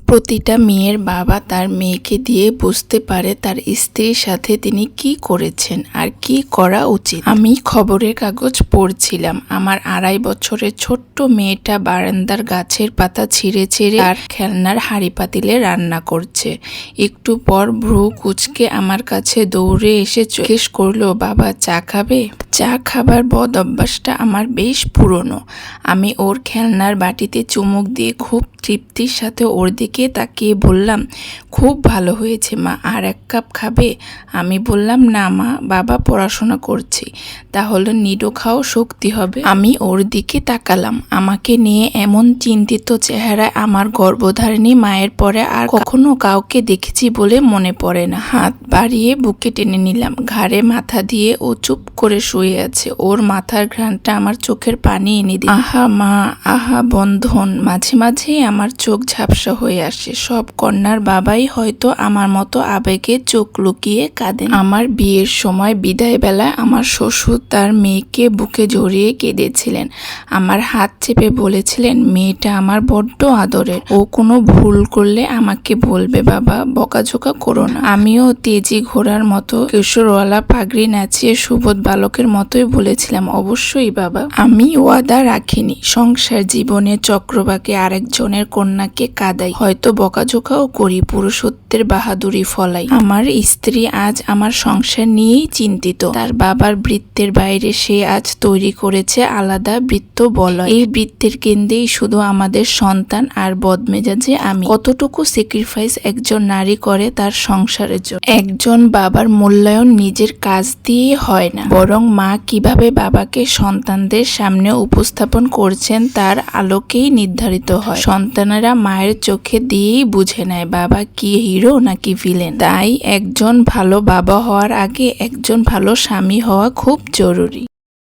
প্রতিটা মেয়ের বাবা তার মেয়েকে দিয়ে বুঝতে পারে তার স্ত্রীর সাথে তিনি কি করেছেন আর কি করা উচিত। আমি খবরের কাগজ পড়ছিলাম, আমার 2.5 বছরের ছোট্ট মেয়েটা বারান্দার গাছের পাতা ছিঁড়ে ছিঁড়ে আর খেলনার হাঁড়ি পাতিলে রান্না করছে। একটু পর ভ্রু কুঁচকে আমার কাছে দৌড়ে এসে জিজ্ঞেস করলো, বাবা চা খাবে? চা খাবার বদ অভ্যাসটা আমার বেশ পুরনো। আমি ওর খেলনার বাটিতে চুমুক দিয়ে খুব তৃপ্তির সাথে ওর দিকে তাকিয়ে বললাম, খুব ভালো হয়েছে মা, আর 1 কাপ খাবে? আমি বললাম, না মা, বাবা পড়াশোনা করছি। তাহলে নিডো খাও, শক্তি হবে। আমি ওর দিকে তাকালাম। আমাকে নিয়ে এমন চিন্তিত চেহারায় আমার গর্ভধারিণী মায়ের পরে আর কখনো কাউকে দেখেছি বলে মনে পড়ে না। হাত বাড়িয়ে বুকে টেনে নিলাম, ঘাড়ে মাথা দিয়ে ও চুপ করে শুয়ে আছে। ওর মাথার ঘ্রাণটা আমার চোখের পানি এনে দিল। আহা মা, আহা বন্ধন। মাঝে মাঝে আমার চোখ ঝাপসা হয়ে আসে। সব কন্যার বাবাই হয়তো আমার মতো আবেগে চোখ লুকিয়ে কাঁদেন। আমার বিয়ের সময় বিদায় বেলায় আমার শ্বশুর তার মেয়েকে বুকে জড়িয়ে কেঁদেছিলেন। আমার হাত চেপে বলেছিলেন, মেয়েটা আমার বড্ড আদরের, ও কোনো ভুল করলে আমাকে বলবে বাবা, বকাঝোকা করো না। আমিও তেজি ঘোড়ার মতো কেশরওয়ালা পাগড়ি নাচিয়ে সুবোধ বালকের মতোই বলেছিলাম, অবশ্যই বাবা। আমি ওয়াদা রাখিনি, সংসার জীবনে চক্রবাকে আরেকজনের কন্যাকে কাঁদাই, হয়তো বকাঝোকাও করি, পুরুষত্বের বাহাদুরি ফলাই। আমার স্ত্রী আজ আমার সংসার নিয়েই চিন্তিত। তার বাবার বৃত্তের বাইরে সে আজ তৈরি করেছে আলাদা বৃত্ত বলয়। এই বৃত্তের কেন্দ্রেই শুধু আমাদের সন্তান আর বদমেজাজে আমি। কতটুকু স্যাক্রিফাইস একজন নারী করে তার সংসারের জন্য। একজন বাবার মূল্যায়ন নিজের কাজ দিয়ে হয় না, বরং মা কিভাবে বাবাকে সন্তানদের সামনে উপস্থাপন করছেন তার আলোকেই নির্ধারিত হয়। সন্তানেরা মায়ের চোখে দিয়েই বুঝে নেয় বাবা কি হিরো নাকি ভিলেন। তাই একজন ভালো বাবা হওয়ার আগে একজন ভালো স্বামী হওয়া খুব জরুরি।